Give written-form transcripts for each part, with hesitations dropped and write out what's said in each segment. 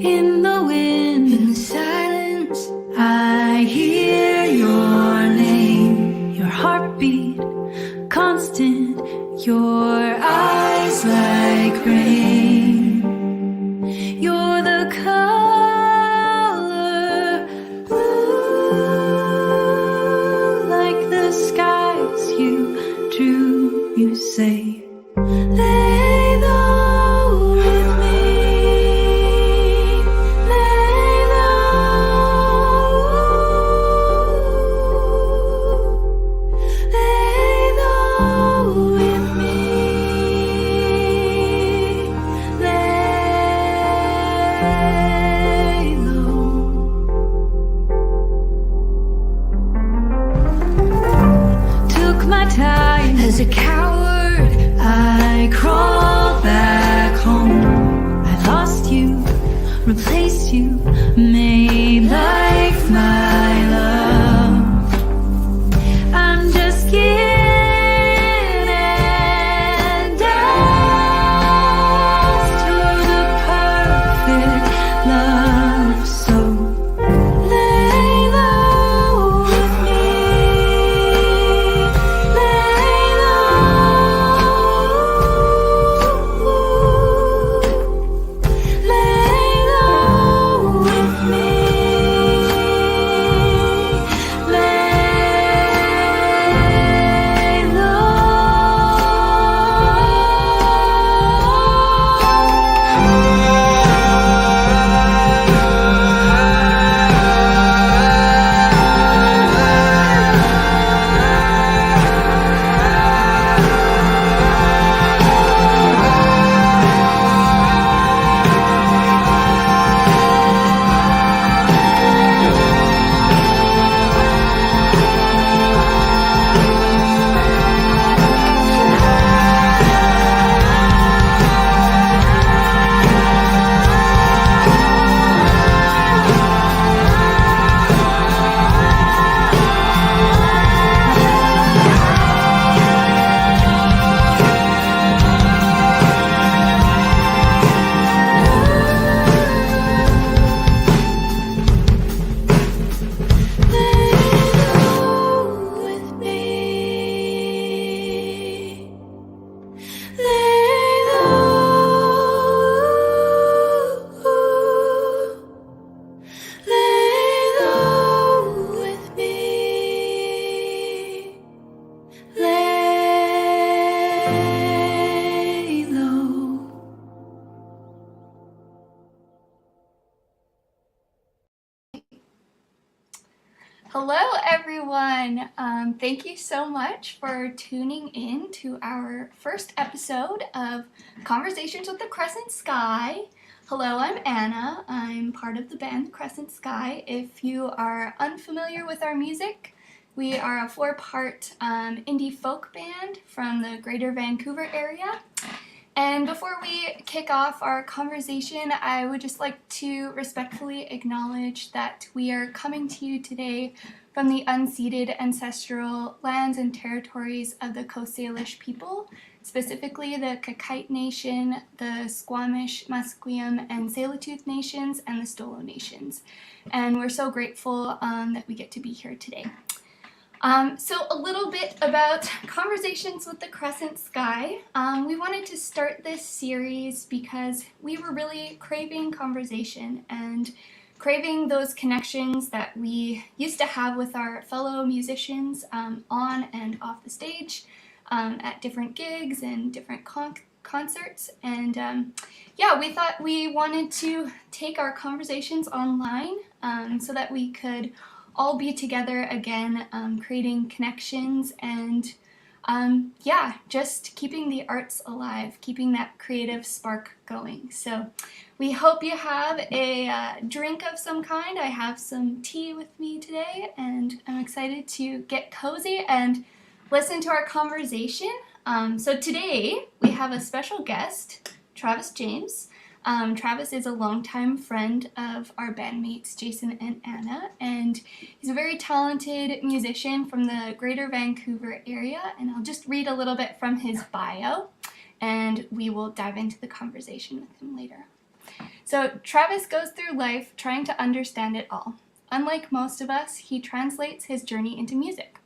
In the wind, in the silence, I hear your name, your heartbeat constant, your eyes like rain. You're the color blue, like the skies you drew. You say, lay low with me, lay low with me, lay low. Took my time as a coward, I crawled back home. I lost you, replaced you, made life my love. I'm just skin and dust. You're the perfect love, so lay low with me, lay low with me, lay Hello everyone! Thank you so much for tuning in to our first episode of Conversations with the Crescent Sky. Hello, I'm Anna. I'm part of the band Crescent Sky. If you are unfamiliar with our music, we are a 4-part indie folk band from the Greater Vancouver area. And before we kick off our conversation, I would just like to respectfully acknowledge that we are coming to you today from the unceded ancestral lands and territories of the Coast Salish people, specifically the Kakite Nation, the Squamish, Musqueam, and Tsleil-Waututh Nations, and the Stolo Nations. And we're so grateful that we get to be here today. So a little bit about Conversations with the Crescent Sky. We wanted to start this series because we were really craving conversation and craving those connections that we used to have with our fellow musicians on and off the stage, at different gigs and different concerts. And yeah, we thought we wanted to take our conversations online so that we could all be together again, creating connections and yeah, just keeping the arts alive, keeping that creative spark going. So we hope you have a drink of some kind. I have some tea with me today, and I'm excited to get cozy and listen to our conversation. So today we have a special guest, Travis James. Travis is a longtime friend of our bandmates Jason and Anna, and he's a very talented musician from the Greater Vancouver area, and I'll just read a little bit from his bio, and we will dive into the conversation with him later. So Travis goes through life trying to understand it all. Unlike most of us, he translates his journey into music.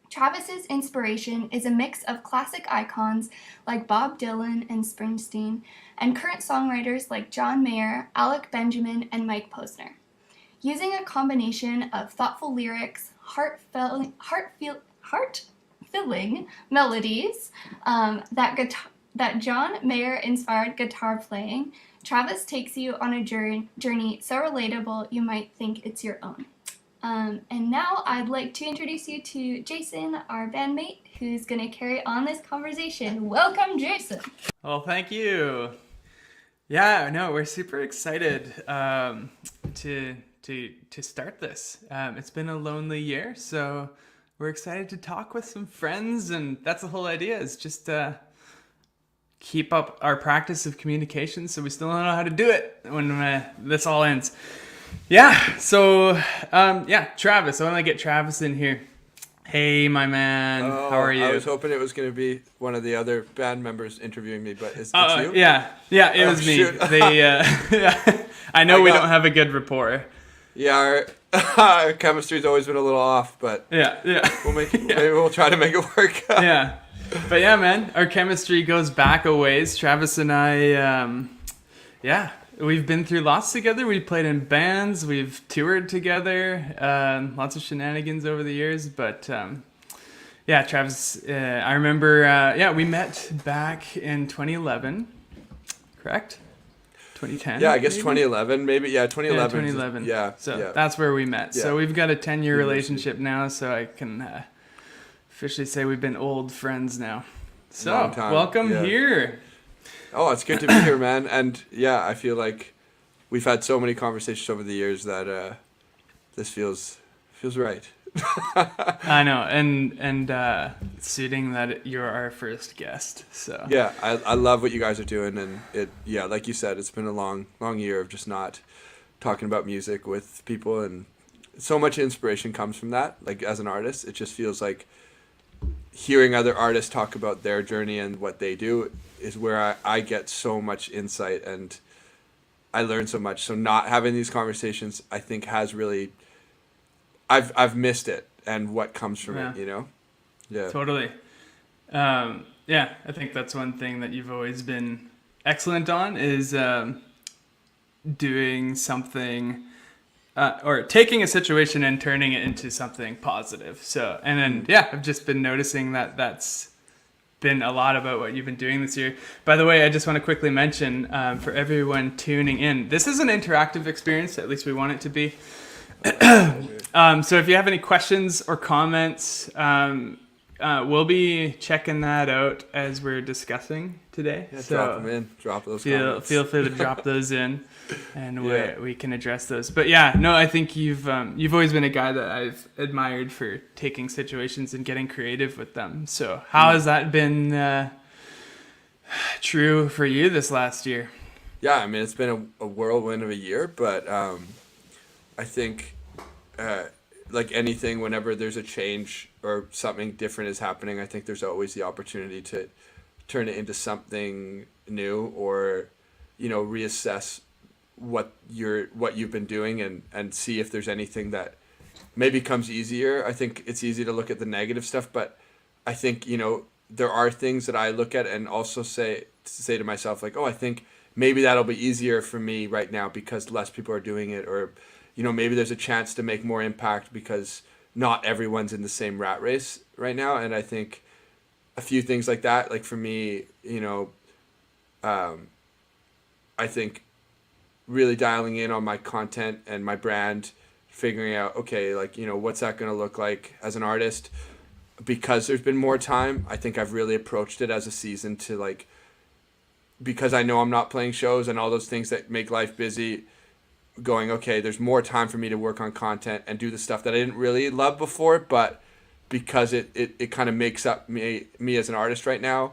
Travis's inspiration is a mix of classic icons like Bob Dylan and Springsteen, and current songwriters like John Mayer, Alec Benjamin, and Mike Posner. Using a combination of thoughtful lyrics, heart-filling melodies that John Mayer-inspired guitar playing, Travis takes you on a journey so relatable you might think it's your own. And now I'd like to introduce you to Jason, our bandmate, who's going to carry on this conversation. Welcome, Jason. Well, thank you. Yeah, no, we're super excited to start this. It's been a lonely year, so we're excited to talk with some friends, and that's the whole idea, is just keep up our practice of communication so we still don't know how to do it when this all ends. Yeah, so, Travis, I want to get Travis in here. Hey, my man, how are you? I was hoping it was going to be one of the other band members interviewing me, but it's you? Yeah, it was me. Shoot. I know we don't have a good rapport. Yeah, our chemistry's always been a little off, but Yeah. maybe we'll try to make it work. Yeah. But yeah, man, our chemistry goes back a ways. Travis and I, we've been through lots together. We played in bands. We've toured together. Lots of shenanigans over the years. But Travis, I remember, we met back in 2011, correct? 2010? Yeah, I guess maybe? 2011, maybe. Yeah, 2011. Yeah, 2011. Yeah. So that's where we met. Yeah. So we've got a 10-year relationship now, so I can officially say we've been old friends now. So Long time, welcome yeah. here. Oh, it's good to be here, man. And yeah, I feel like we've had so many conversations over the years that this feels right. I know, and suiting that you're our first guest. So Yeah, I love what you guys are doing, and like you said, it's been a long year of just not talking about music with people, and so much inspiration comes from that. Like, as an artist, it just feels like hearing other artists talk about their journey and what they do is where I get so much insight, and I learn so much. So not having these conversations, I think, has really, I've missed it and what comes from it, you know? Yeah. Totally. I think that's one thing that you've always been excellent on is doing something or taking a situation and turning it into something positive. So, and then, I've just been noticing that that's been a lot about what you've been doing this year. By the way, I just want to quickly mention for everyone tuning in, this is an interactive experience, at least we want it to be. So if you have any questions or comments, we'll be checking that out as we're discussing today. Yeah, so drop them in. Drop those comments. feel free to drop those in, and we can address those. But I think you've always been a guy that I've admired for taking situations and getting creative with them. So how has that been true for you this last year? Yeah, I mean, it's been a whirlwind of a year, but I think like anything, whenever there's a change or something different is happening, I think there's always the opportunity to turn it into something new, or reassess what you've been doing, and see if there's anything that maybe comes easier. I think it's easy to look at the negative stuff, but I think there are things that I look at and also say to myself, like, oh, I think maybe that'll be easier for me right now because less people are doing it, or maybe there's a chance to make more impact because not everyone's in the same rat race right now. And I think a few things like that, like for me, I think really dialing in on my content and my brand, figuring out, okay, like, what's that going to look like as an artist? Because there's been more time, I think I've really approached it as a season to, like, because I know I'm not playing shows and all those things that make life busy, going, okay, there's more time for me to work on content and do the stuff that I didn't really love before, but because it kind of makes up me as an artist right now,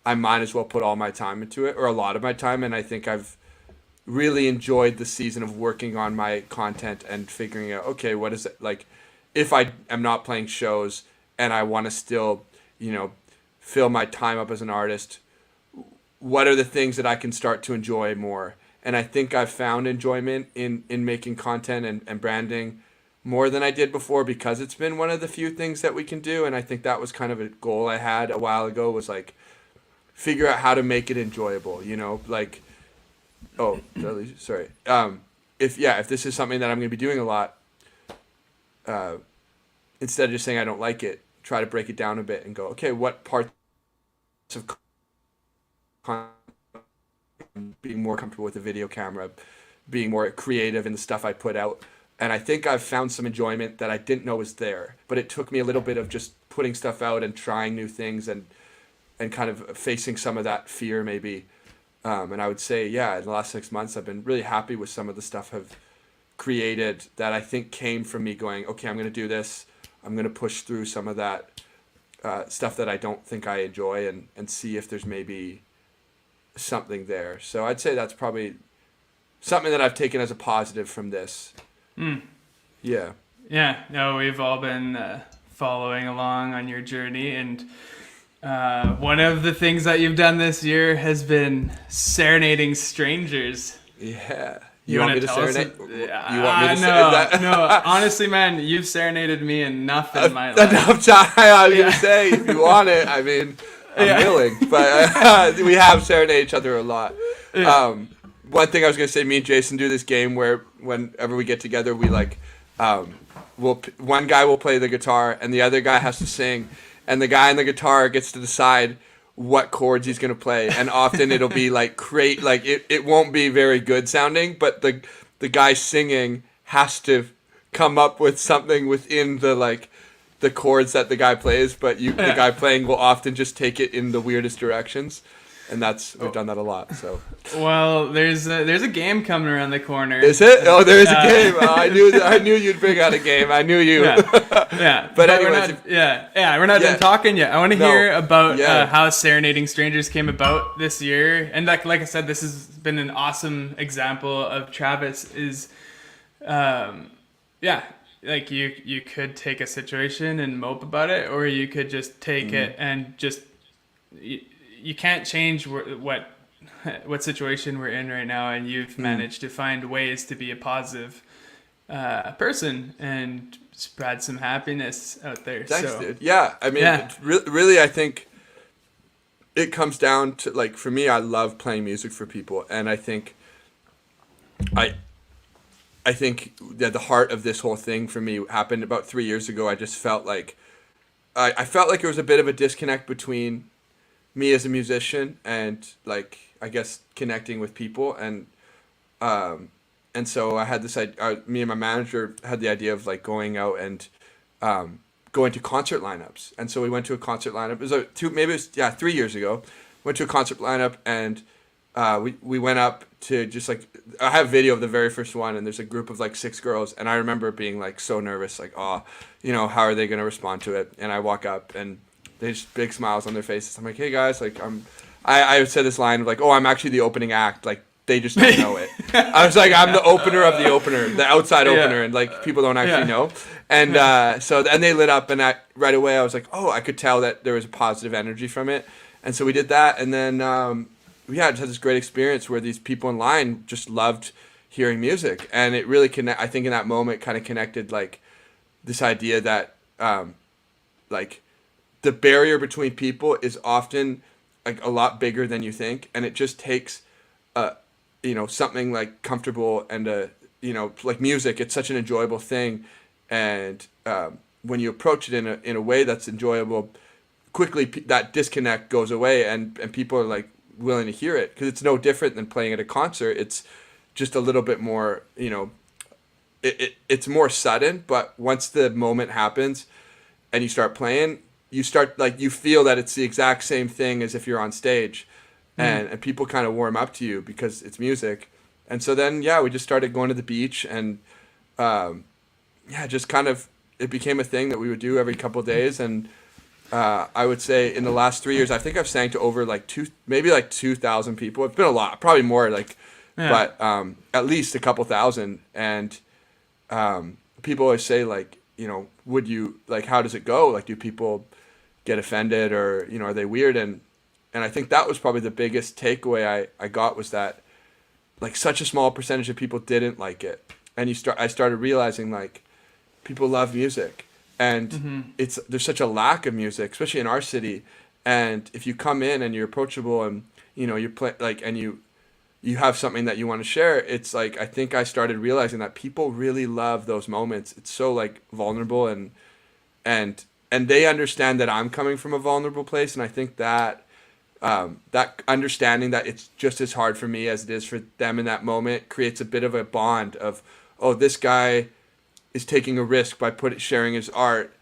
I might as well put all my time into it, or a lot of my time. And I think I've really enjoyed the season of working on my content and figuring out, okay, what is it, like, if I am not playing shows and I want to still, fill my time up as an artist, what are the things that I can start to enjoy more? And I think I've found enjoyment in making content and branding more than I did before, because it's been one of the few things that we can do. And I think that was kind of a goal I had a while ago, was like figure out how to make it enjoyable, you know, like, oh, sorry. If this is something that I'm going to be doing a lot, instead of just saying I don't like it, try to break it down a bit and go, okay, what parts of content, being more comfortable with the video camera, being more creative in the stuff I put out. And I think I've found some enjoyment that I didn't know was there, but it took me a little bit of just putting stuff out and trying new things and kind of facing some of that fear maybe. And I would say, yeah, in the last 6 months, I've been really happy with some of the stuff I've created that I think came from me going, okay, I'm going to do this. I'm going to push through some of that stuff that I don't think I enjoy and see if there's maybe something there. So I'd say that's probably something that I've taken as a positive from this. Yeah. Yeah, no, we've all been following along on your journey, and one of the things that you've done this year has been serenading strangers. Yeah. You want wanna me to tell us serenade? it? You want me to say No, that? no. Honestly, man, you've serenaded me enough in my life. Enough time. I was going to say, if you want it, I mean, I'm willing. But we have serenaded each other a lot. Yeah. One thing I was going to say, me and Jason do this game where whenever we get together, we like, one guy will play the guitar and the other guy has to sing. And the guy on the guitar gets to decide what chords he's going to play. And often it'll be like great, like it won't be very good sounding, but the guy singing has to come up with something within the chords that the guy plays, but the guy playing will often just take it in the weirdest directions. And we've done that a lot. So, well, there's a game coming around the corner. Is it? Oh, there is a game. Oh, I knew you'd bring out a game. I knew you. Yeah. But anyways, we're not done talking yet. I want to hear about Yeah. how Serenading Strangers came about this year. And like I said, this has been an awesome example of Travis is, like you could take a situation and mope about it, or you could just take it and just. You can't change what situation we're in right now, and you've managed to find ways to be a positive person and spread some happiness out there. Thanks, dude. Yeah, I mean, really, I think it comes down to, like, for me, I love playing music for people, and I think I think that the heart of this whole thing for me happened about 3 years ago. I just felt like I felt like there was a bit of a disconnect between me as a musician and, like, I guess connecting with people, and so I had this idea, me and my manager had the idea of like going out and going to concert lineups. And so we went to a concert lineup. It was 3 years ago. Went to a concert lineup, and we went up to just like, I have video of the very first one, and there's a group of like 6 girls, and I remember being like so nervous, like, oh, you know, how are they going to respond to it? And I walk up and they just big smiles on their faces. I'm like, hey guys, like I said this line of like, oh, I'm actually the opening act. Like, they just don't know it. I was like, I'm the opener of the opener, the outside opener, and like people don't actually know. And and they lit up, and right away I was like, oh, I could tell that there was a positive energy from it. And so we did that, and then just had this great experience where these people in line just loved hearing music, and it really I think in that moment kind of connected like this idea that like the barrier between people is often like a lot bigger than you think, and it just takes something like comfortable and like music. It's such an enjoyable thing, and when you approach it in a way that's enjoyable, quickly that disconnect goes away, and people are like willing to hear it, because it's no different than playing at a concert. It's just a little bit more, it's more sudden, but once the moment happens and you start playing, you feel that it's the exact same thing as if you're on stage, and people kind of warm up to you because it's music. And so then, we just started going to the beach, and just kind of, it became a thing that we would do every couple of days. And I would say in the last 3 years, I think I've sang to over like 2,000 people. It's been a lot, probably more, but at least a couple thousand. And people always say, like, would you, like, how does it go? Like, do people get offended, or, are they weird? And I think that was probably the biggest takeaway I got, was that like such a small percentage of people didn't like it, and I started realizing like people love music, and there's such a lack of music, especially in our city. And if you come in and you're approachable and you play like and you have something that you want to share, it's like I think I started realizing that people really love those moments. It's so like vulnerable and they understand that I'm coming from a vulnerable place, and I think that that understanding that it's just as hard for me as it is for them in that moment creates a bit of a bond of, oh, this guy is taking a risk by sharing his art,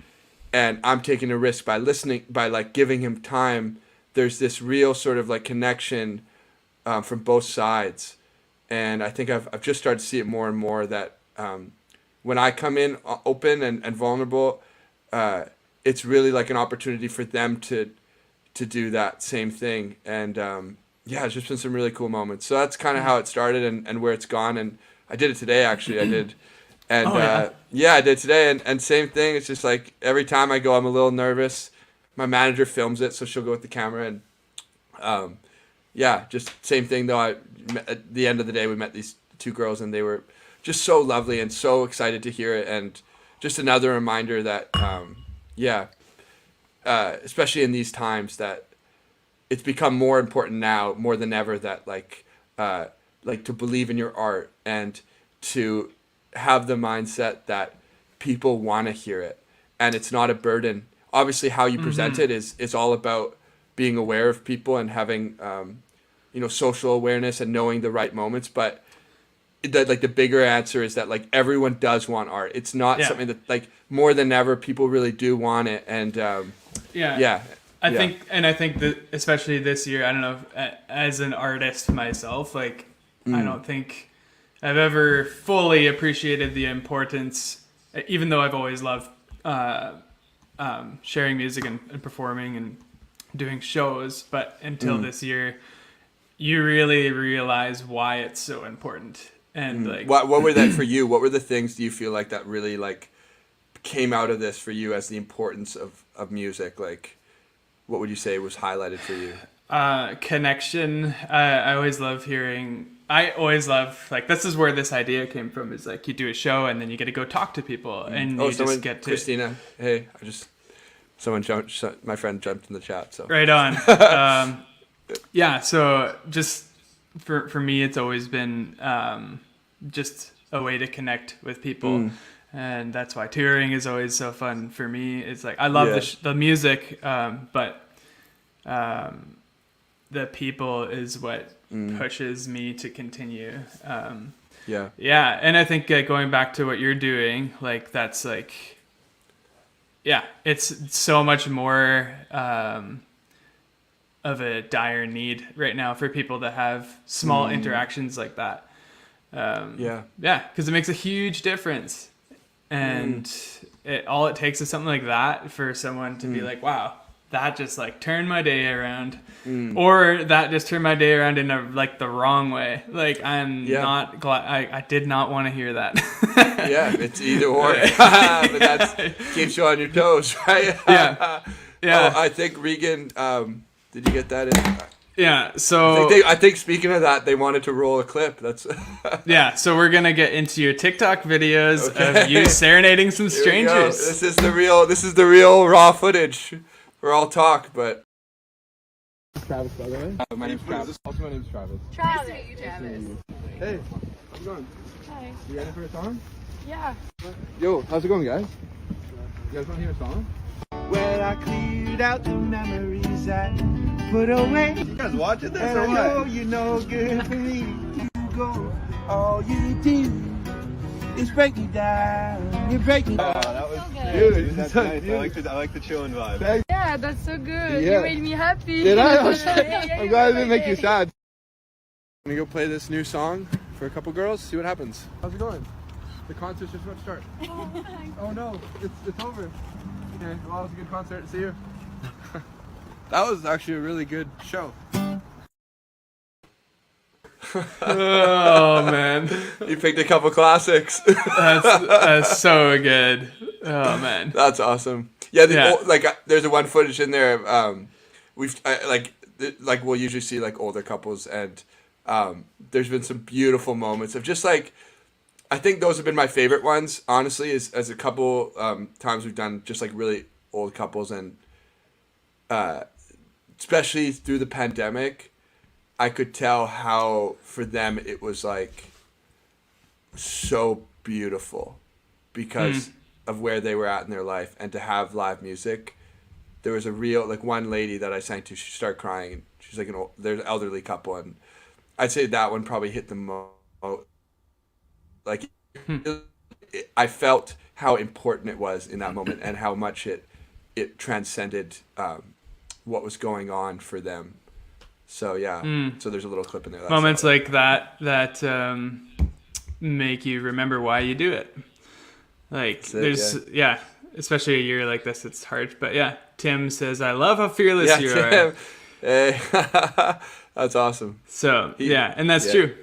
and I'm taking a risk by listening, by like giving him time. There's this real sort of like connection from both sides, and I think I've just started to see it more and more that when I come in open and vulnerable, it's really like an opportunity for them to do that same thing. And yeah, it's just been some really cool moments. So that's kind of how it started and where it's gone. And I did it today, actually. I did. And yeah, I did today. And same thing. It's just like every time I go, I'm a little nervous. My manager films it, so she'll go with the camera. And yeah, just same thing though. At the end of the day, we met these two girls, and they were just so lovely and so excited to hear it. And just another reminder that, especially in these times, that it's become more important now, more than ever, that like to believe in your art and to have the mindset that people want to hear it, and it's not a burden. Obviously, how you present it is all about being aware of people and having social awareness and knowing the right moments. But the bigger answer is that like everyone does want art. It's not something that like more than ever people really do want it. And I think that especially this year, I don't know, as an artist myself, like I don't think I've ever fully appreciated the importance, even though I've always loved sharing music and performing and doing shows, but until this year, you really realize why it's so important. And like, what were that for you? What were the things do you feel like that really like came out of this for you as the importance of music? Like, what would you say was highlighted for you? Connection. I always love hearing. I always love like this is where this idea came from. Is like you do a show and then you get to go talk to people and you just get to. Christina, hey, my friend jumped in the chat. So right on. Yeah. So just for me, it's always been just a way to connect with people. And that's why touring is always so fun for me. It's like I love the music, but the people is what pushes me to continue. Yeah, and I think going back to what you're doing, like that's like, yeah, it's so much more of a dire need right now for people to have small interactions like that. Because it makes a huge difference. And all it takes is something like that for someone to be like, wow, that just like turned my day around, or that just turned my day around in a like the wrong way. Like I'm not glad. I did not want to hear that. Yeah, it's either or, but that keeps you on your toes, right? Yeah. Oh, I think Regan. Did you get that in? Yeah, so I think speaking of that, they wanted to roll a clip. That's yeah. So we're gonna get into your TikTok videos of you serenading some strangers. This is the real raw footage. We're all talk, but. Travis, by the way. My name's Travis. Also, my name's Travis. Nice to meet you, Travis. Hey, how's it going? Hi. You ready for a song? Yeah. Yo, how's it going, guys? You guys want to hear a song? Well, I cleared out the memories I put away. You guys watching this And or I know what? you're no good for me. You go, all you do is break me down. You break me down. Oh, that was Good. dude, that's nice. I like the chilling vibe. Yeah, that's so good. Yeah. You made me happy. Did I? Yeah, I'm glad I didn't make you sad. I'm gonna go play this new song for a couple girls, see what happens. How's it going? The concert's just about to start. Oh no, it's over. Okay, well, it was a good concert. See you. That was actually a really good show. Oh man, You picked a couple classics. that's so good. Oh man, That's awesome. Yeah, there's a one footage in there. We'll usually see like older couples, and there's been some beautiful moments of just like, I think those have been my favorite ones, honestly, as a couple times we've done just like really old couples, and especially through the pandemic, I could tell how for them it was like so beautiful because of where they were at in their life, and to have live music. There was a real, like one lady that I sang to, she started crying, and she's like there's an elderly couple, and I'd say that one probably hit the most. Like, I felt how important it was in that moment, and how much it transcended what was going on for them. So yeah, so there's a little clip in there. Moments like that make you remember why you do it. Like especially a year like this, it's hard. But yeah, Tim says, "I love how fearless you are." Tim. Hey, that's awesome. So and that's true.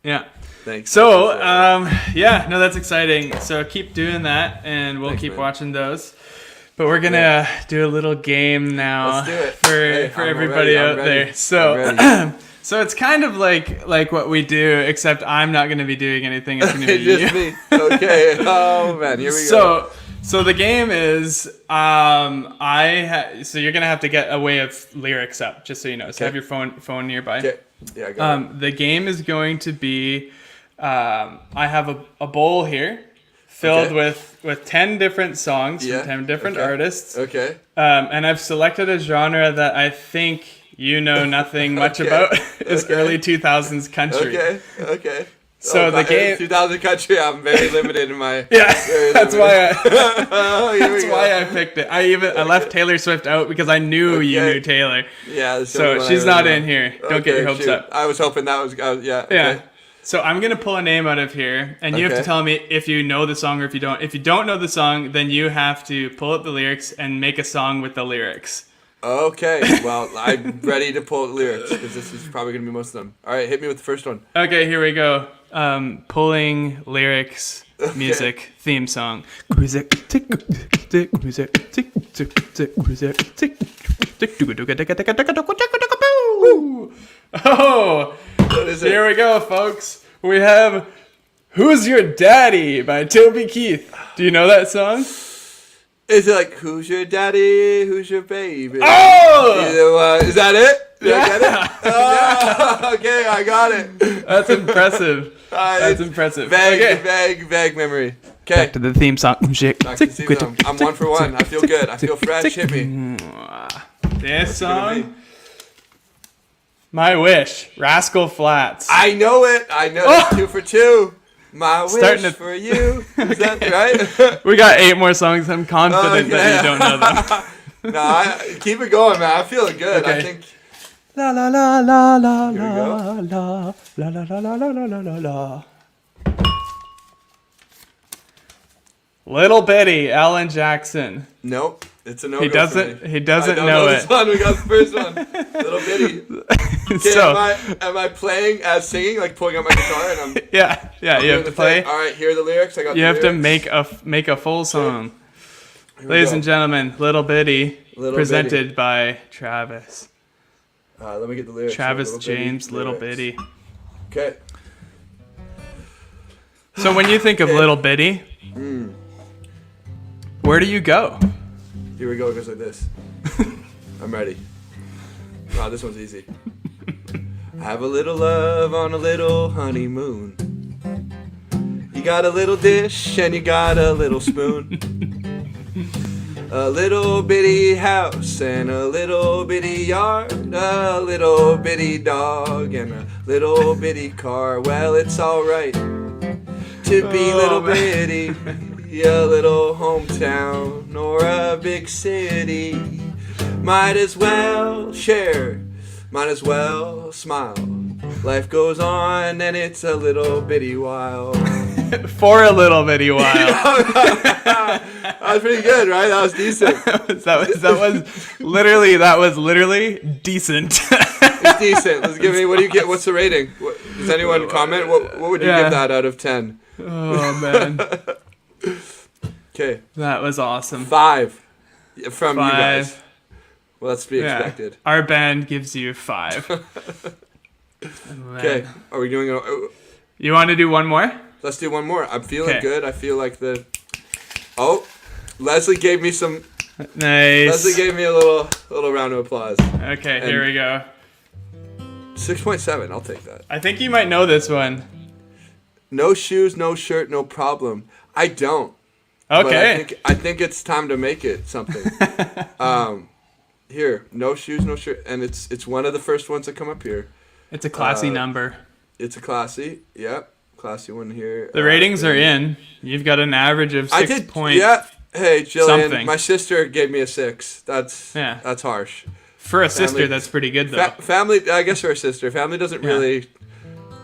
Yeah. Thanks. So, that's exciting. So keep doing that, and we'll keep watching those. But we're gonna do a little game now. Let's do it. For everybody out there. So, so it's kind of like what we do, except I'm not gonna be doing anything. It's gonna be just you. me. Okay. Oh man, here we go. So the game is, so you're gonna have to get a way of lyrics up, just so you know. So have your phone nearby. Okay. Yeah, I got it. The game is going to be, I have a bowl here filled with 10 different songs from 10 different artists. Okay. And I've selected a genre that I think you know nothing much about. It's early 2000s country. Okay. So the game 2000 country, I'm very limited in my that's why I I picked it. I left Taylor Swift out because I knew you knew Taylor. Yeah, so she's not in here. Don't get your hopes up. I was hoping that was okay. Yeah. So I'm gonna pull a name out of here, and you have to tell me if you know the song or if you don't. If you don't know the song, then you have to pull up the lyrics and make a song with the lyrics. Okay. Well, I'm ready to pull the lyrics because this is probably gonna be most of them. All right, hit me with the first one. Okay, here we go. Pulling lyrics, music, theme song. Oh, What is it? here we go, folks. We have "Who's Your Daddy" by Toby Keith. Do you know that song? Is it like "Who's your daddy? Who's your baby"? Oh! Is that it? Did I get it? Yeah. Oh, okay, I got it. That's impressive. That's impressive. Vague memory. Okay. Back to the theme song. Back to the theme song. I'm 1 for 1. I feel good. I feel fresh. Hit me. This song. My Wish. Rascal Flatts. I know it. It's 2 for 2. My wish for you. Is that right? We got 8 more songs. I'm confident that you don't know them. No, keep it going, man. I'm feeling good. Okay. I think. La la la la la Here we la go. la la la la la la la la la. Little Bitty, Alan Jackson. Nope. It's a no. He doesn't I know this it. one. We got the first one. Little bitty. Okay, So am I playing as singing, like pulling out my guitar and I'm yeah, you have to play. All right, here are the lyrics. I got. You the have to lyrics. make a full song. Here we Ladies go. and gentlemen, Little Bitty, Little presented by Travis. Let me get the lyrics. Travis Little Bitty James, Little lyrics. Bitty. Okay. So when you think of Little Bitty, where do you go? Here we go. It goes like this. I'm ready. Wow, this one's easy. Have a little love on a little honeymoon. You got a little dish and you got a little spoon. A little bitty house and a little bitty yard. A little bitty dog and a little bitty car. Well, it's alright to be little bitty. A little hometown or a big city. Might as well share, might as well smile. Life goes on and it's a little bitty while. For a little bitty while. That was pretty good, right? That was decent. that was literally decent. It's decent. Let's give me. What do you get? What's the rating? Does anyone comment? What would you give that out of 10? Oh man. Okay. That was awesome. 5 from 5. you guys. Well, that's to be expected. Our band gives you 5. Okay, are we doing it? You want to do one more? Let's do one more. I'm feeling Okay. good. I feel like Leslie gave me some. Nice. Leslie gave me a little round of applause. Okay, here we go. 6.7. I'll take that. I think you might know this one. No shoes, no shirt, no problem. I don't. Okay. But I think it's time to make it something. Here, no shoes, no shirt, and it's one of the first ones that come up here. It's a classy number. It's a classy one here. The ratings are in. You've got an average of 6 points. Yeah. Hey, Jillian, something. my sister gave me a 6. That's harsh. For a sister, that's pretty good though. Family, I guess for a sister. Family doesn't really.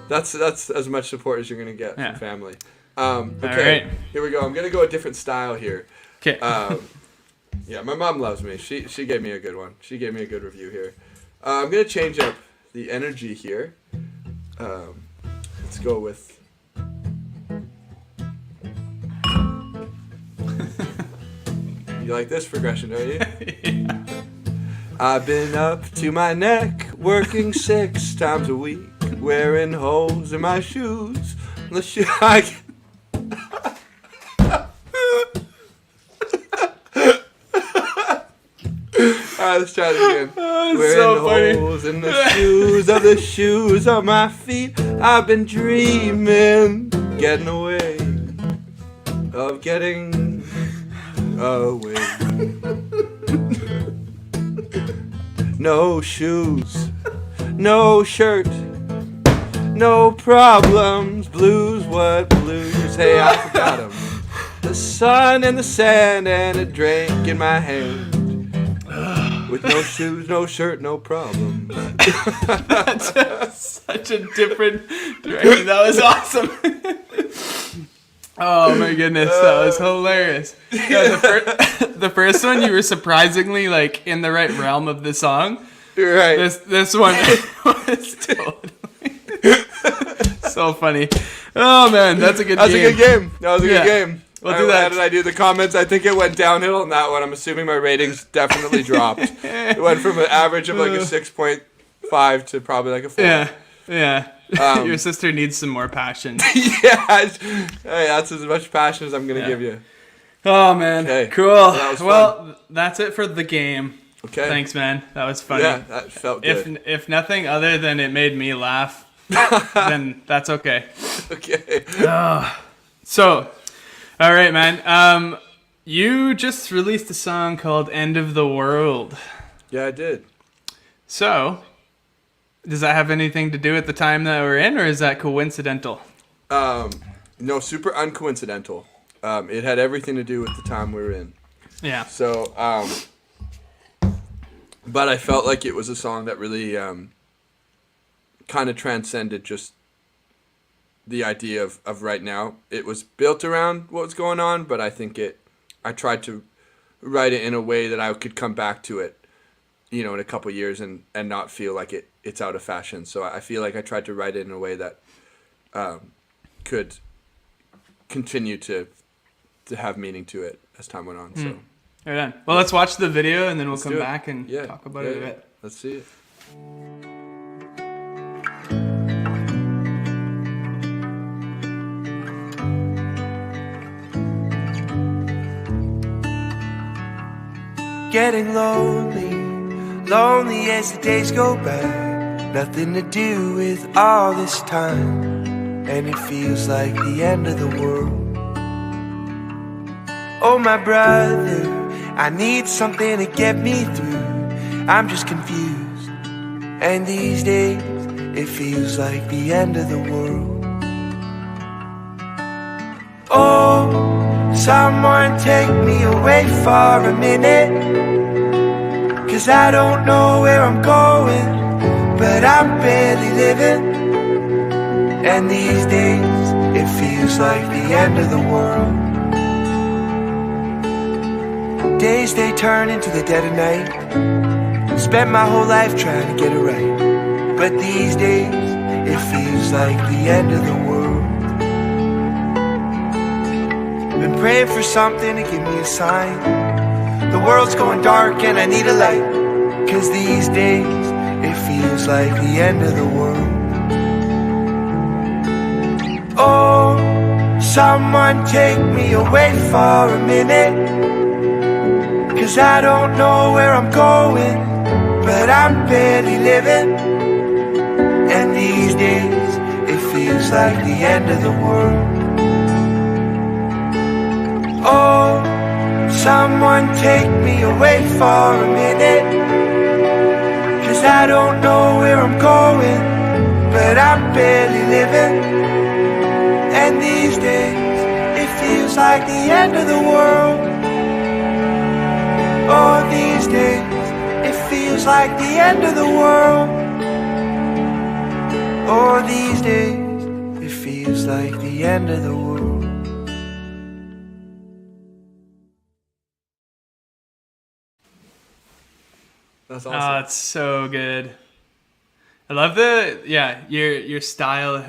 That's as much support as you're gonna get from family. Okay, right. Here we go. I'm gonna go a different style here. Okay. Yeah, my mom loves me. She gave me a good one. She gave me a good review here. I'm gonna change up the energy here. Let's go with. You like this progression, don't you? Yeah. I've been up to my neck, working 6 times a week, wearing holes in my shoes. Alright, let's try it again. Wearing so funny. holes in the shoes on my feet. I've been dreaming, getting away, of getting away. No shoes, no shirt, no problems. Blues, what blues? Hey, I forgot 'em. The sun and the sand and a drink in my hand. With no shoes, no shirt, no problems. That's such a different direction. That was awesome. Oh my goodness, that was hilarious. Yeah, the first one, you were surprisingly like in the right realm of the song. You're right. This one was totally so funny. Oh man, that's a good game. That was a good game. That was a good game. We'll do that. How did I do the comments? I think it went downhill on that one. I'm assuming my ratings definitely dropped. It went from an average of like a 6.5 to probably like a 4. Yeah. Your sister needs some more passion. Yeah. Hey, that's as much passion as I'm going to give you. Oh, man. Okay. Cool. That was fun. Well, that's it for the game. Okay. Thanks, man. That was funny. Yeah, that felt good. If nothing other than it made me laugh, then that's okay. Okay. So, all right, man. You just released a song called "End of the World." Yeah, I did. So, does that have anything to do with the time that we're in, or is that coincidental? No, super uncoincidental. It had everything to do with the time we were in. Yeah. So, but I felt like it was a song that really kind of transcended just the idea of right now. It was built around what was going on, but I think I tried to write it in a way that I could come back to it, in a couple of years and not feel like it's out of fashion. So I feel like I tried to write it in a way that could continue to have meaning to it as time went on. So. Right on. Well, let's watch the video and then we'll come do it. back and talk about it a bit. Let's see it. Getting lonely as the days go by. Nothing to do with all this time, and it feels like the end of the world. Oh my brother, I need something to get me through. I'm just confused, and these days it feels like the end of the world. Oh, someone take me away for a minute, 'cause I don't know where I'm going, but I'm barely living. And these days it feels like the end of the world. Days they turn into the dead of night. Spent my whole life trying to get it right, but these days it feels like the end of the world. Been praying for something to give me a sign. The world's going dark and I need a light, 'cause these days it feels like the end of the world. Oh, someone take me away for a minute, 'cause I don't know where I'm going, but I'm barely living. And these days, it feels like the end of the world. Oh, someone take me away for a minute, 'cause I don't know where I'm going, but I'm barely living. And these days, it feels like the end of the world. Oh, these days, it feels like the end of the world. Oh, these days, it feels like the end of the world. That's Oh, awesome. it's so good. I love your style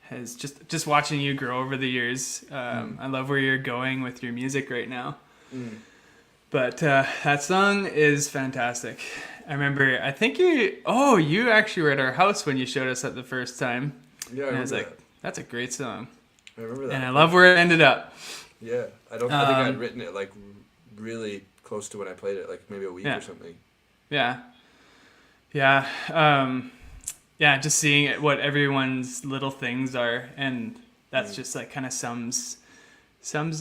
has just watching you grow over the years. I love where you're going with your music right now. But that song is fantastic. I remember, I think you actually were at our house when you showed us that the first time. Yeah, I And I was remember like, that's a great song. that. I remember that. And I love where it ended up. Yeah, I think I'd written it like really close to when I played it, like maybe a week Yeah. or something. Yeah. Yeah. Just seeing what everyone's little things are, and that's just like kind of sums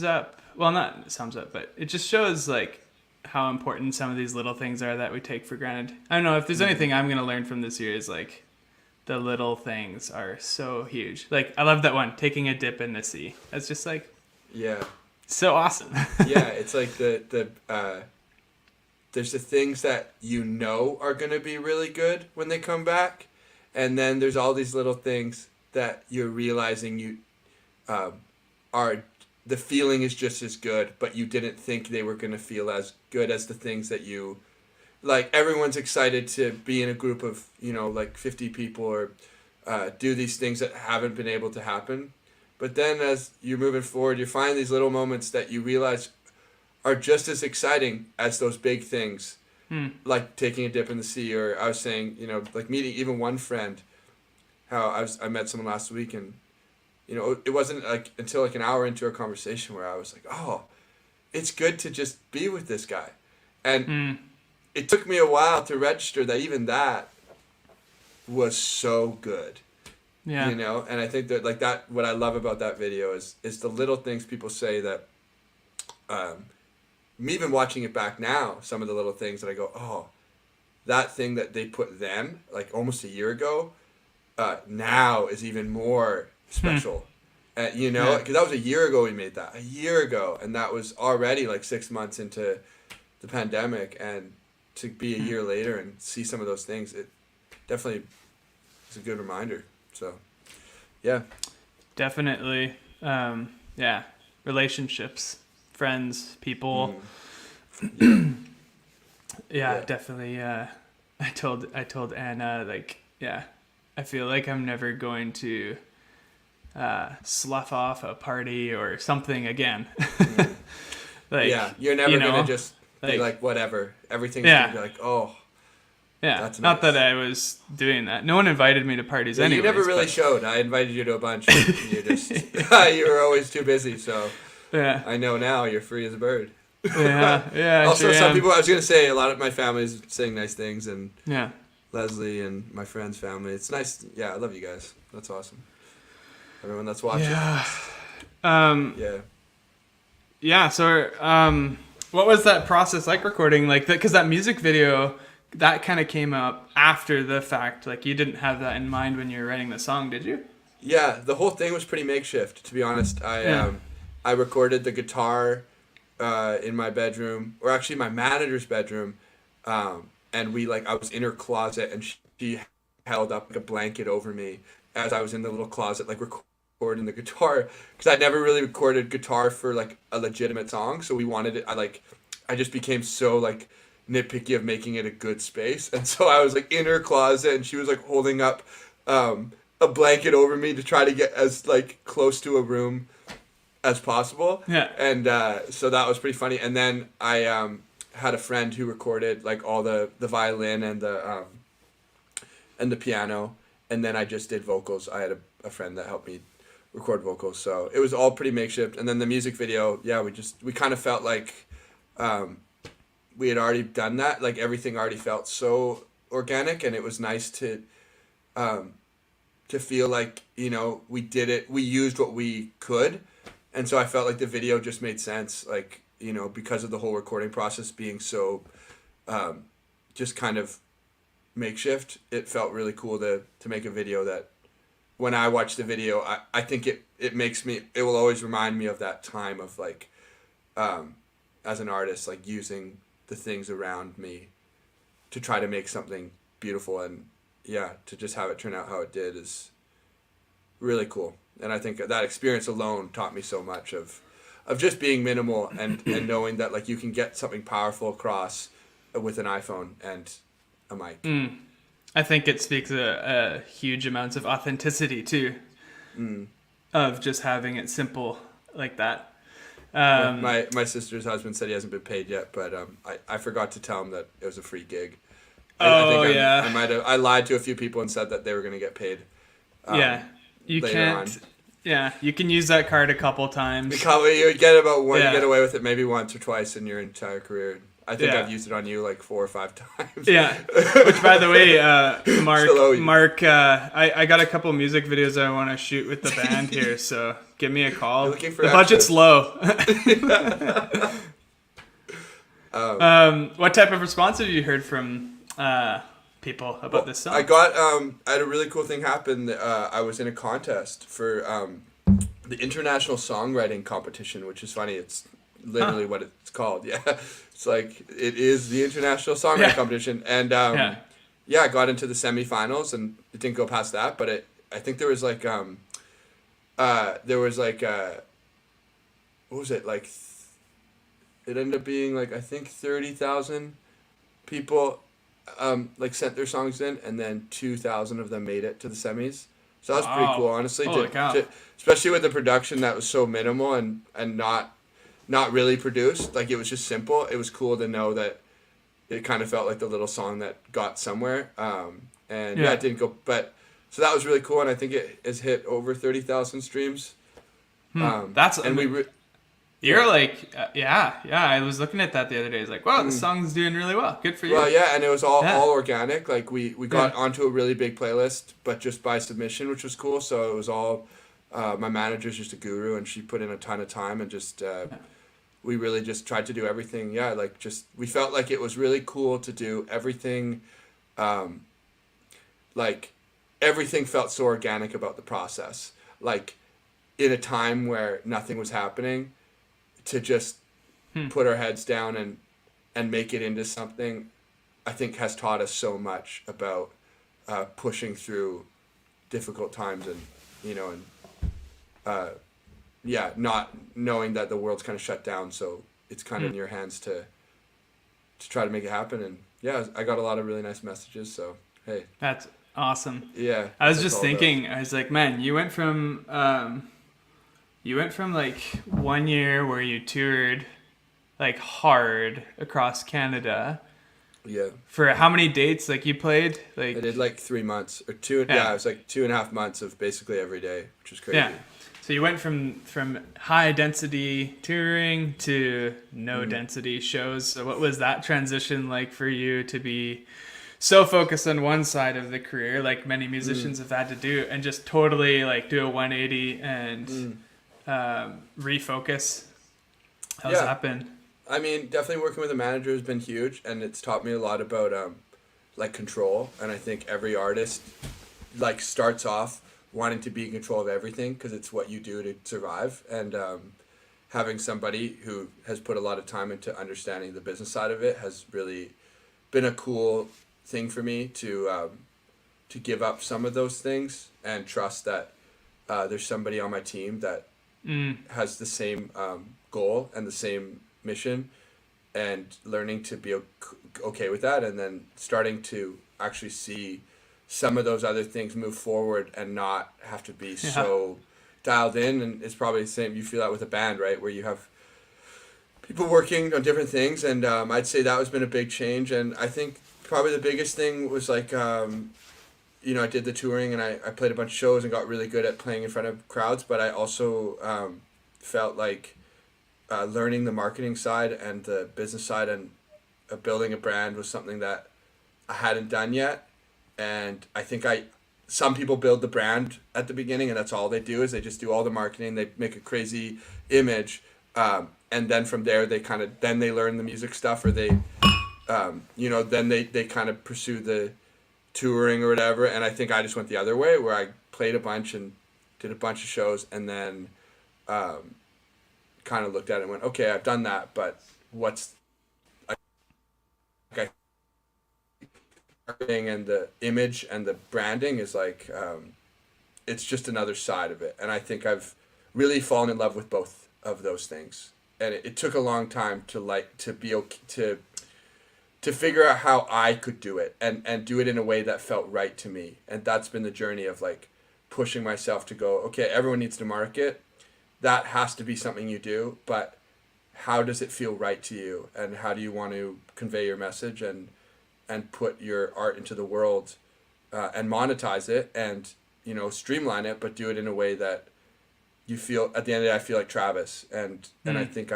up, well, not sums up, but it just shows like how important some of these little things are that we take for granted. I don't know if there's anything I'm going to learn from this year is like the little things are so huge. Like I love that one, taking a dip in the sea. That's just like Yeah. so awesome. Yeah, it's like the there's the things that you know are going to be really good when they come back, and then there's all these little things that you're realizing you are the feeling is just as good, but you didn't think they were going to feel as good as the things that you like. Everyone's excited to be in a group of, like 50 people or do these things that haven't been able to happen. But then as you're moving forward, you find these little moments that you realize are just as exciting as those big things, like taking a dip in the sea, or I was saying, like meeting even one friend, how I met someone last week, and, it wasn't like until like an hour into our conversation where I was like, oh, it's good to just be with this guy. And it took me a while to register that even that was so good. Yeah. And I think that like that, what I love about that video is the little things people say that, me even watching it back now, some of the little things that I go, oh, that thing that they put then, like almost a year ago, now is even more special. Because that was a year ago we made that. A year ago. And that was already like 6 months into the pandemic. And to be a year later and see some of those things, it definitely is a good reminder. So, yeah. Definitely. Relationships, friends, people. Yeah. Definitely. I told Anna, like, I feel like I'm never going to slough off a party or something again. Like, you're never going to just be like, whatever. Everything's going to be like, oh. Yeah, That's not nice. that I was doing that. No one invited me to parties anyways. You never really but- showed. I invited you to a bunch. You just you were always too busy. So Yeah. I know now you're free as a bird. Yeah. I Also, sure some am. people. I was gonna say a lot of my family's saying nice things, and Yeah. Leslie and my friend's family. It's nice. Yeah, I love you guys. That's awesome. Everyone that's watching. Yeah. Yeah. Yeah. So, what was that process like recording? Like, because that music video, that kind of came up after the fact. Like, you didn't have that in mind when you were writing the song, did you? Yeah, the whole thing was pretty makeshift, to be honest. I recorded the guitar in my bedroom, or actually my manager's bedroom, and I was in her closet, and she held up like a blanket over me as I was in the little closet, like recording the guitar, because I'd never really recorded guitar for like a legitimate song, so we wanted it. I just became so like nitpicky of making it a good space, and so I was like in her closet, and she was like holding up a blanket over me to try to get as like close to a room as possible. Yeah. And so that was pretty funny. And then I had a friend who recorded like all the violin and the piano, and then I just did vocals. I had a friend that helped me record vocals, so it was all pretty makeshift. And then the music video, yeah, we kind of felt like we had already done that. Like everything already felt so organic, and it was nice to feel like, you know, we did it. We used what we could, and so I felt like the video just made sense. Like, you know, because of the whole recording process being so just kind of makeshift, it felt really cool to make a video that when I watch the video, I think it will always remind me of that time of like as an artist, like using the things around me to try to make something beautiful, and yeah, to just have it turn out how it did is really cool. And I think that experience alone taught me so much of just being minimal and knowing that like you can get something powerful across with an iPhone and a mic. I think it speaks a huge amounts of authenticity too, of just having it simple like that. My sister's husband said he hasn't been paid yet, but I forgot to tell him that it was a free gig. I lied to a few people and said that they were going to get paid. You later can't. on. Yeah, you can use that card a couple times. You get about one. Yeah. You get away with it maybe once or twice in your entire career. I think Yeah. I've used it on you like 4 or 5 times. Yeah, which by the way, Still owe you. Mark, I got a couple music videos I want to shoot with the band here, so give me a call. You're looking for the budget's extras. low. What type of response have you heard from people about this song? I had a really cool thing happen. I was in a contest for the International Songwriting Competition, which is funny. It's literally what it's called. Yeah, it's like it is the International Songwriting Competition, and I got into the semifinals, and it didn't go past that. But I think there was like what was it like? It ended up being like I think 30,000 people like sent their songs in, and then 2,000 of them made it to the semis. So that was pretty cool, honestly. Holy cow. Especially with the production that was so minimal and not really produced. Like it was just simple. It was cool to know that it kind of felt like the little song that got somewhere. It didn't go, but so that was really cool, and I think it has hit over 30,000 streams. That's and You're like, I was looking at that the other day. It's like, wow, the song's doing really well. Good for you. Well, yeah, and it was all organic. Like we got onto a really big playlist, but just by submission, which was cool. So it was all my manager's just a guru, and she put in a ton of time, and just we really just tried to do everything. Yeah, like just we felt like it was really cool to do everything. Like everything felt so organic about the process. Like in a time where nothing was happening, to just put our heads down and make it into something, I think has taught us so much about pushing through difficult times, and not knowing that the world's kind of shut down, so it's kind of in your hands to try to make it happen. And yeah, I got a lot of really nice messages, so hey, That's awesome. yeah. I was that's just all thinking, I was like, man, you went from like 1 year where you toured like hard across Canada. Yeah. For how many dates like you played? Like I did like 3 months or two. Yeah, it was like 2.5 months of basically every day, which was crazy. Yeah. So you went from high density touring to no density shows. So what was that transition like for you to be so focused on one side of the career, like many musicians have had to do, and just totally like do a 180 and refocus? How's that been? I mean, definitely working with a manager has been huge, and it's taught me a lot about like control. And I think every artist like starts off wanting to be in control of everything because it's what you do to survive. And having somebody who has put a lot of time into understanding the business side of it has really been a cool thing for me to give up some of those things and trust that there's somebody on my team that has the same goal and the same mission, and learning to be okay with that, and then starting to actually see some of those other things move forward and not have to be so dialed in. And it's probably the same, you feel that with a band, right, where you have people working on different things, and I'd say that has been a big change. And I think probably the biggest thing was like I did the touring and I played a bunch of shows and got really good at playing in front of crowds, but I also felt like learning the marketing side and the business side and building a brand was something that I hadn't done yet. And I think some people build the brand at the beginning and that's all they do is they just do all the marketing, they make a crazy image, and then from there then they learn the music stuff, or they then they kind of pursue the touring or whatever. And I think I just went the other way, where I played a bunch and did a bunch of shows, and then kind of looked at it and went, okay, I've done that, but what's marketing and the image and the branding is like, it's just another side of it. And I think I've really fallen in love with both of those things. And it took a long time to be okay, to figure out how I could do it and do it in a way that felt right to me. And that's been the journey of like pushing myself to go, okay, everyone needs to market. That has to be something you do, but how does it feel right to you? And how do you want to convey your message and put your art into the world, and monetize it and, streamline it, but do it in a way that you feel, at the end of the day, I feel like Travis. And I think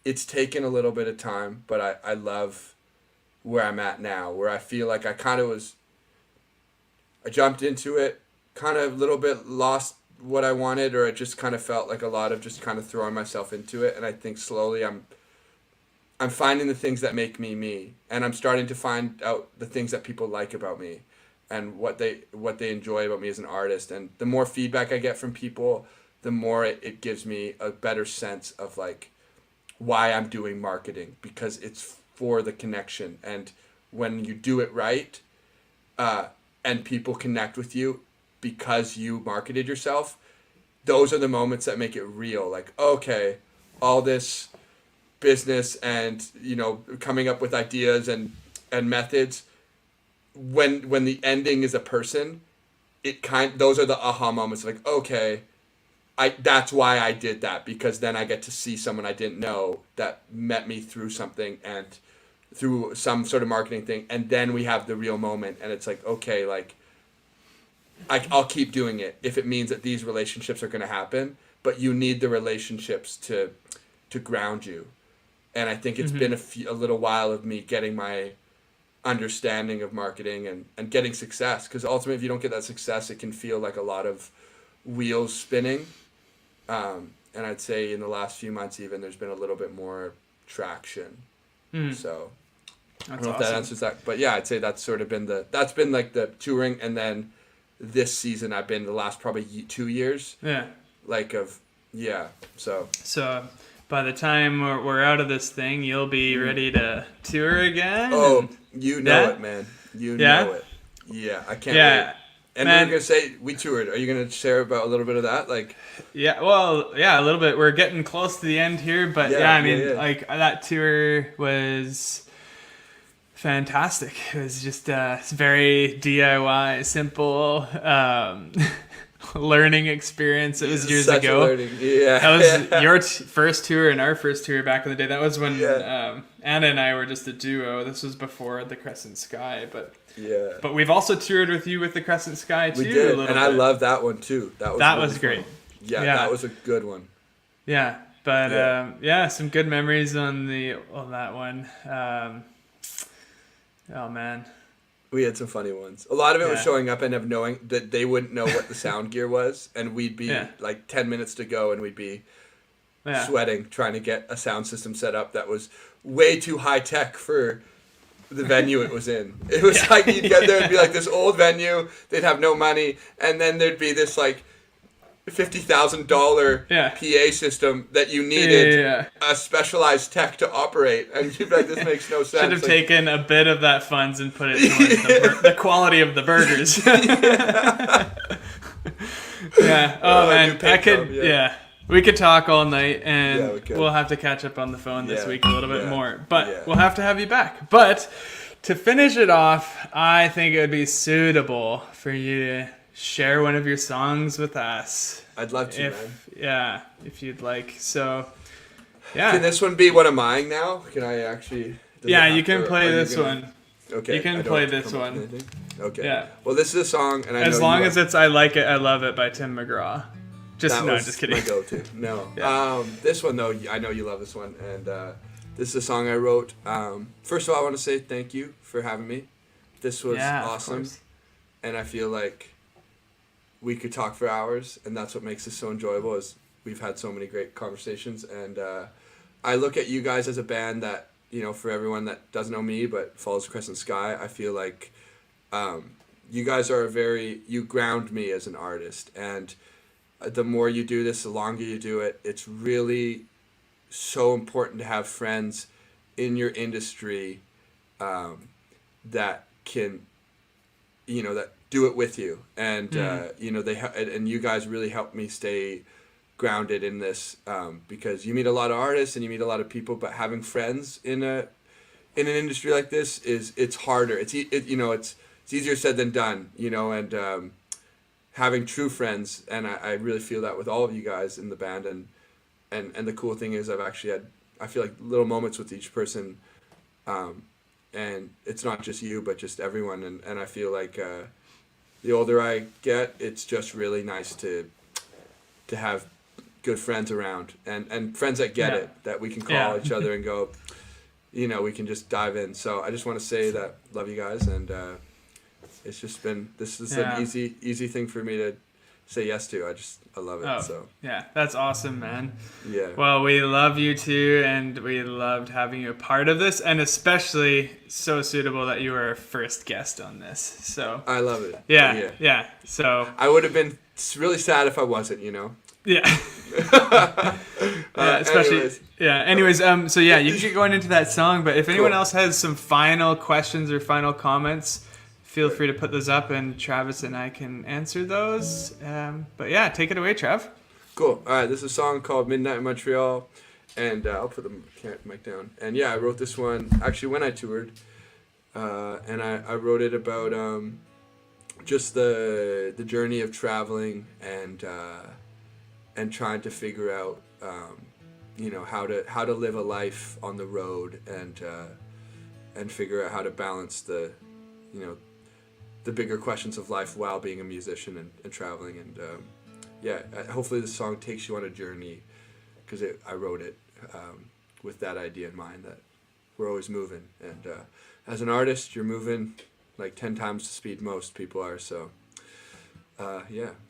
it's taken a little bit of time, but I love where I'm at now, where I feel like I jumped into it, kind of a little bit lost what I wanted, or it just kind of felt like a lot of just kind of throwing myself into it. And I think slowly I'm finding the things that make me me, and I'm starting to find out the things that people like about me and what they enjoy about me as an artist. And the more feedback I get from people, the more it gives me a better sense of like why I'm doing marketing, because it's for the connection. And when you do it right, and people connect with you because you marketed yourself, those are the moments that make it real. Like, okay, all this business and coming up with ideas and methods, when the ending is a person, those are the aha moments. Like, okay, that's why I did that, because then I get to see someone I didn't know that met me through something and through some sort of marketing thing, and then we have the real moment, and it's like, okay, like I'll keep doing it if it means that these relationships are going to happen, but you need the relationships to ground you. And I think it's been a little while of me getting my understanding of marketing and getting success, because ultimately if you don't get that success, it can feel like a lot of wheels spinning. And I'd say in the last few months even there's been a little bit more traction. So I don't know if that answers that, but yeah, I'd say that's sort of been like the touring. And then this season I've been the last probably 2 years. Yeah. So by the time we're out of this thing, you'll be ready to tour again. Oh, it, man. Know it. Yeah, I can't wait. And we're gonna say we toured. Are you gonna share about a little bit of that? Like, a little bit. We're getting close to the end here, but like that tour was fantastic. It was just very DIY, simple learning experience. It was years ago. That was your first tour and our first tour back in the day. That was when Anna and I were just a duo. This was before the Crescent Sky, but we've also toured with you with the Crescent Sky too. We did, and I love that one too. That was really great. That was a good one. Yeah, but some good memories on that one. Oh man, we had some funny ones. A lot of it was showing up and knowing that they wouldn't know what the sound gear was, and we'd be like 10 minutes to go, and we'd be sweating trying to get a sound system set up that was way too high tech for the venue it was in. It was like you'd get there and be like this old venue, they'd have no money, and then there'd be this like $50,000 PA system that you needed a specialized tech to operate, and you'd be like, this makes no sense. Should have taken a bit of that funds and put it towards the quality of the burgers. Oh man, we could talk all night, and we'll have to catch up on the phone this week a little bit more. But we'll have to have you back. But to finish it off, I think it would be suitable for you to share one of your songs with us. I'd love to, man. If you'd like. So, Can this one be one of mine now? Can I actually? You can play this one. Okay. You can I don't play have to this come up one. with anything? Okay. Yeah. Well, this is a song, and I As know long you as it's I Like It, I Love It by Tim McGraw. that was Just kidding. my go-to. No. Yeah. This one though, I know you love this one, and this is a song I wrote. First of all, I want to say thank you for having me. This was Yeah, of awesome, course. and I feel like we could talk for hours, and that's what makes this so enjoyable. Is we've had so many great conversations, and I look at you guys as a band that, you know, for everyone that doesn't know me but follows Crescent Sky, I feel like you guys are you ground me as an artist, and the more you do this, the longer you do it, it's really so important to have friends in your industry that can, you know, that do it with you, and you know, and you guys really help me stay grounded in this, because you meet a lot of artists and you meet a lot of people, but having friends in an industry like this it's harder. It's easier said than done, you know, and having true friends, and I really feel that with all of you guys in the band, and the cool thing is I feel like little moments with each person, and it's not just you but just everyone, and I feel like the older I get, it's just really nice to have good friends around, and friends that get it, that we can call each other and go, you know, we can just dive in. So I just want to say that love you guys, and it's just been, this is an easy thing for me to say yes to. I love it. So yeah, that's awesome, man. yeah. Well, we love you too, and we loved having you a part of this, and especially so suitable that you were our first guest on this. So I love it. Yeah. So I would have been really sad if I wasn't, you know. yeah. Anyways. So yeah, you can get going into that song, but if anyone else has some final questions or final comments, feel free to put those up, and Travis and I can answer those. But yeah, take it away, Trav. Cool. All right, this is a song called Midnight in Montreal, and I'll put the mic down. And yeah, I wrote this one actually when I toured, and I wrote it about just the journey of traveling, and trying to figure out you know, how to live a life on the road, and figure out how to balance the, you know, the bigger questions of life while being a musician and traveling, and hopefully this song takes you on a journey, because I wrote it with that idea in mind, that we're always moving, and as an artist you're moving like 10 times the speed most people are, so so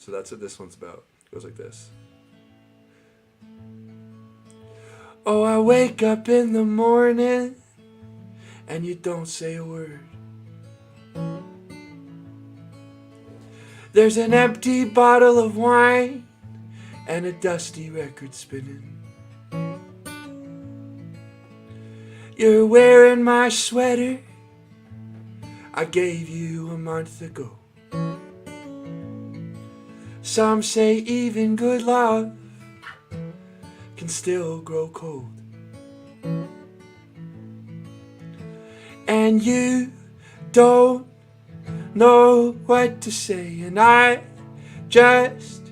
that's what this one's about. It goes like this. Oh, I wake up in the morning and you don't say a word. There's an empty bottle of wine and a dusty record spinning. You're wearing my sweater I gave you a month ago. Some say even good love can still grow cold. And you don't know what to say, and I just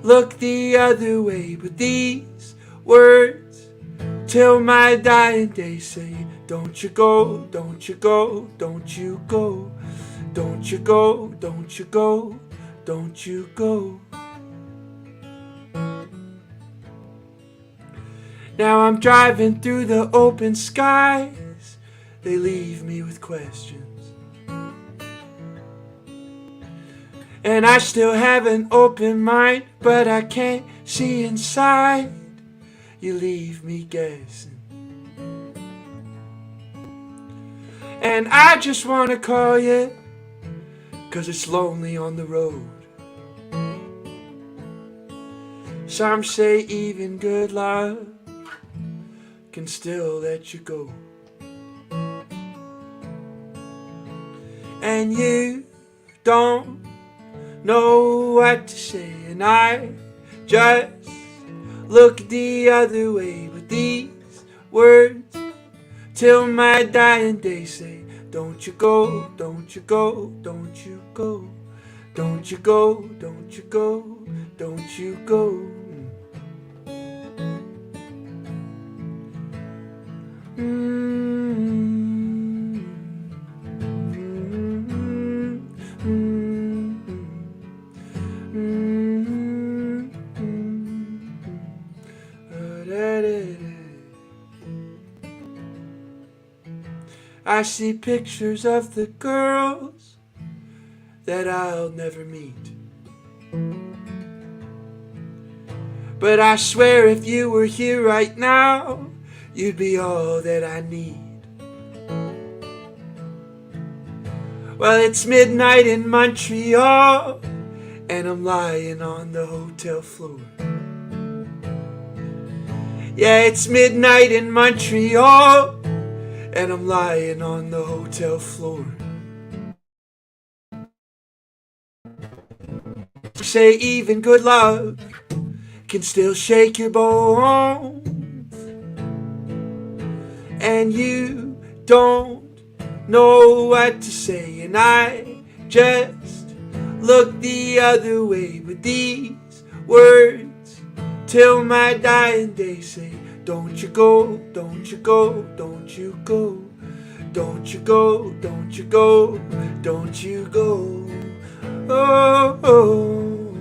look the other way. But these words till my dying day say, don't you go, don't you go, don't you go, don't you go, don't you go, don't you go. Now I'm driving through the open skies, they leave me with questions. And I still have an open mind, but I can't see inside. You leave me guessing. And I just wanna call you, 'cause it's lonely on the road. Some say even good love can still let you go. And you don't know what to say, and I just look the other way. But these words till my dying day say, don't you go, don't you go, don't you go, don't you go, don't you go, don't you go. I see pictures of the girls that I'll never meet. But I swear if you were here right now, you'd be all that I need. Well, it's midnight in Montreal, and I'm lying on the hotel floor. Yeah, it's midnight in Montreal, and I'm lying on the hotel floor. Say even good luck can still shake your bones, and you don't know what to say, and I just look the other way with these words till my dying day. Say, don't you go, don't you go, don't you go, don't you go, don't you go, don't you go. Oh, oh,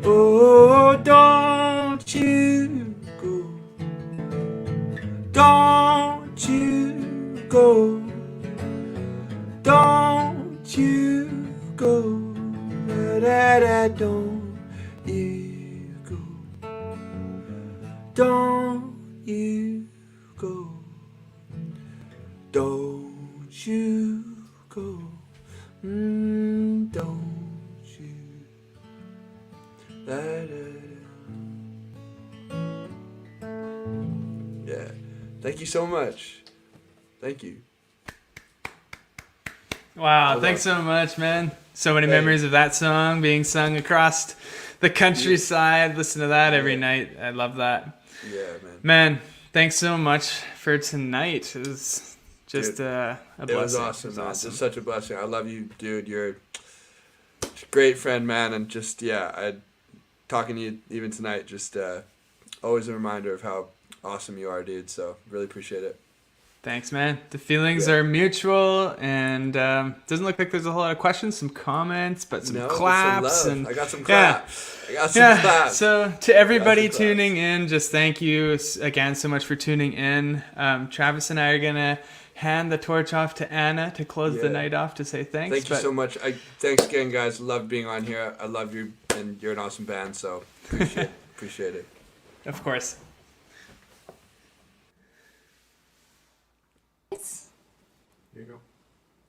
oh, don't you go, don't you go, don't you go, da-da-da, don't you go, don't you go, don't you go, don't you, da-da-da. Yeah, thank you so much. Thank you. Wow, thanks so much, man. So many Hey. memories of that song being sung across the countryside. Listen to that every night. I love that. Yeah, man. Man, thanks so much for tonight. It was just Dude, a blessing. It was awesome, It was man. awesome. Just such a blessing. I love you, dude. You're a great friend, man. And just, talking to you even tonight, just always a reminder of how awesome you are, dude. So really appreciate it. Thanks, man. The feelings Yeah. are mutual, and doesn't look like there's a whole lot of questions, some comments, but some claps. some love. And I got some yeah. claps. I got some claps. So to everybody Got some claps. tuning in, just thank you again so much for tuning in. Travis and I are gonna hand the torch off to Anna to close the Yeah. night off to say thanks. Thank you so much. Thanks again, guys. Love being on here. I love you, and you're an awesome band. So appreciate it. Of course. Here you go.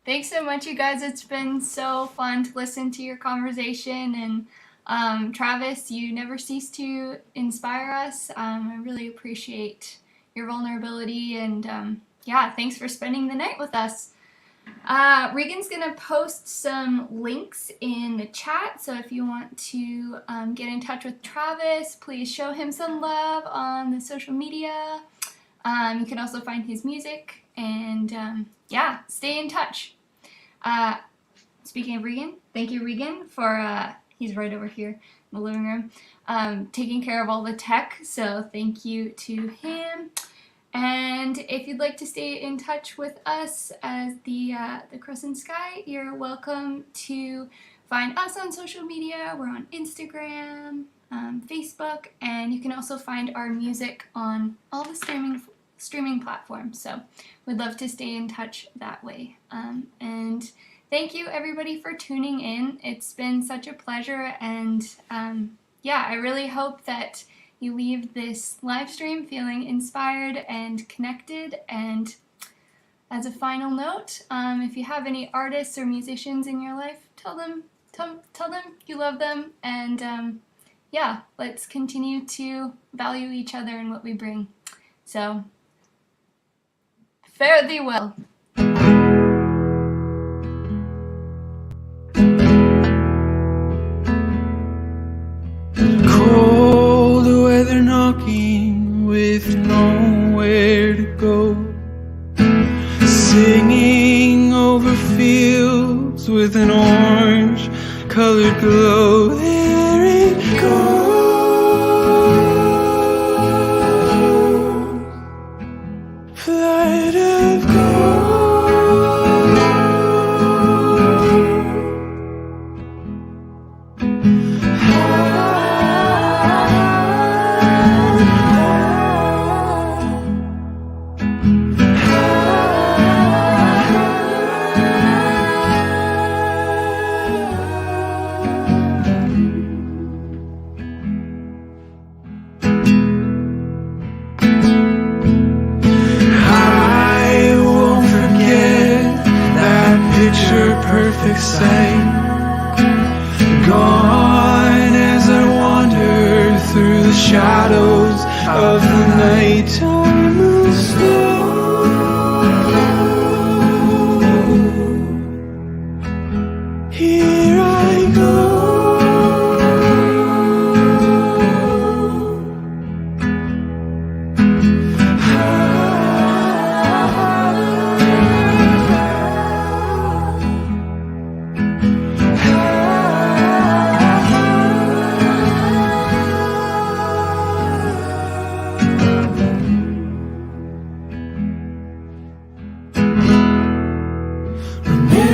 Thanks so much, you guys. It's been so fun to listen to your conversation. And Travis, you never cease to inspire us. I really appreciate your vulnerability. And thanks for spending the night with us. Regan's going to post some links in the chat. So if you want to get in touch with Travis, please show him some love on the social media. You can also find his music. And stay in touch. Speaking of Regan, thank you, Regan, for he's right over here in the living room, taking care of all the tech. So thank you to him. And if you'd like to stay in touch with us as the Crescent Sky, you're welcome to find us on social media. We're on Instagram, Facebook, and you can also find our music on all the streaming platforms. So we'd love to stay in touch that way. And thank you everybody for tuning in. It's been such a pleasure, and I really hope that you leave this live stream feeling inspired and connected. And as a final note, if you have any artists or musicians in your life, tell them you love them, and let's continue to value each other and what we bring. So fare thee well. Cold weather knocking with nowhere to go, singing over fields with an orange colored glow. There it goes, flight of gold. night. Gone as I wander through the shadows of the night. Time will slow. Here I go.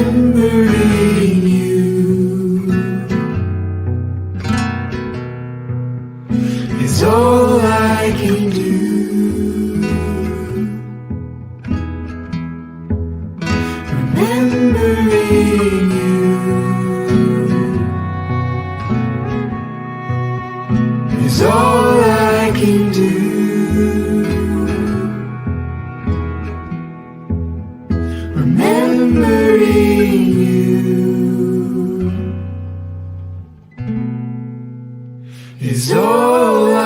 Remembering you is all I can do. Remembering you is all I can do. Remembering you is all I